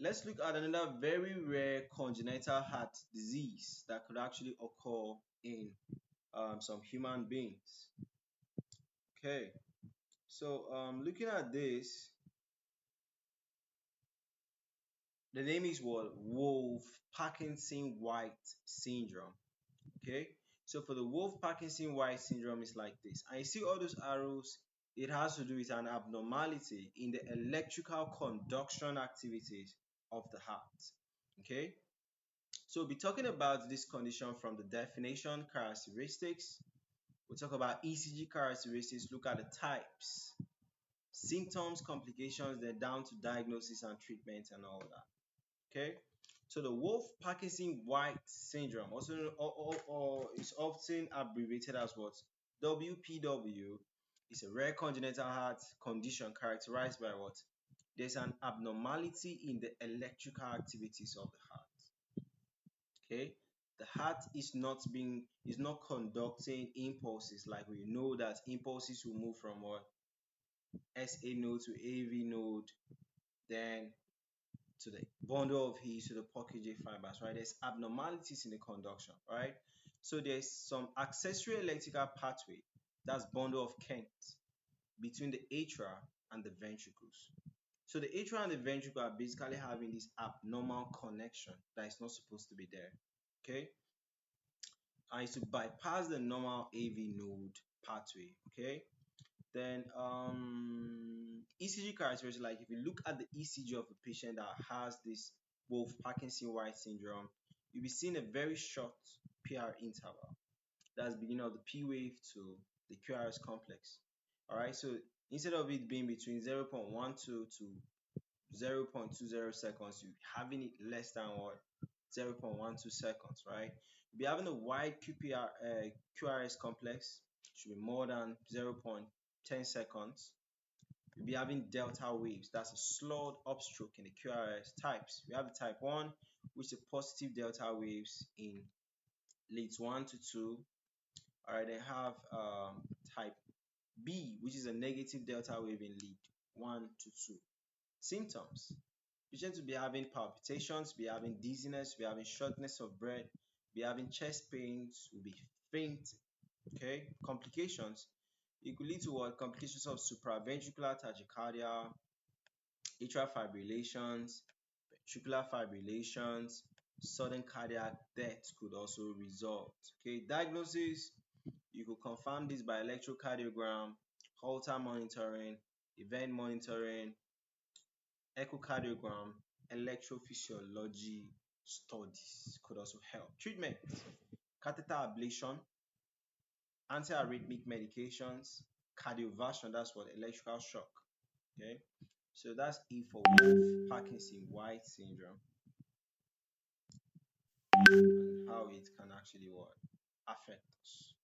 let's look at another very rare congenital heart disease that could actually occur in some human beings. Okay, so looking at this, the name is what? Wolff-Parkinson-White syndrome. Okay, so for the Wolff-Parkinson-White syndrome, it's like this. And you see all those arrows, it has to do with an abnormality in the electrical conduction activities of the heart. Okay, so we'll be talking about this condition from the definition, characteristics. We'll talk about ECG characteristics, look at the types, symptoms, complications, then down to diagnosis and treatment and all that. Okay, so the Wolff-Parkinson-White syndrome, also or is often abbreviated as what? WPW, is a rare congenital heart condition characterized by what? There's an abnormality in the electrical activities of the heart. Okay, the heart is not conducting impulses, like we know that impulses will move from what? SA node to AV node, then to the bundle of His to the Purkinje fibers, right? There's abnormalities in the conduction, right? So there's some accessory electrical pathway, that's bundle of Kent, between the atria and the ventricles. So the atria and the ventricle are basically having this abnormal connection that is not supposed to be there. Okay, and it's to bypass the normal AV node pathway. Okay, then ECG characteristics, like if you look at the ECG of a patient that has this Wolff-Parkinson-White syndrome, you'll be seeing a very short PR interval. That's beginning of the P wave to the QRS complex. All right, so instead of it being between 0.12 to 0.20 seconds, you're having it less than what? 0.12 seconds, right? You'll be having a wide QRS complex, should be more than 0.10 seconds. You'll be having delta waves, that's a slurred upstroke in the QRS types. We have the type 1, which is positive delta waves in leads 1 to 2. All right, they have type B, which is a negative delta wave in lead 1 to 2. Symptoms: patients will be having palpitations, be having dizziness, be having shortness of breath, be having chest pains, will be fainting. Okay, complications: it could lead to what? Complications of supraventricular tachycardia, atrial fibrillations, ventricular fibrillations, sudden cardiac death could also result. Okay, diagnosis: you could confirm this by electrocardiogram, Holter monitoring, event monitoring, echocardiogram, electrophysiology studies could also help. Treatment: catheter ablation, antiarrhythmic medications, cardioversion, that's what? Electrical shock. Okay, so that's it for Wolff-Parkinson-White syndrome and how it can actually what? Affect us.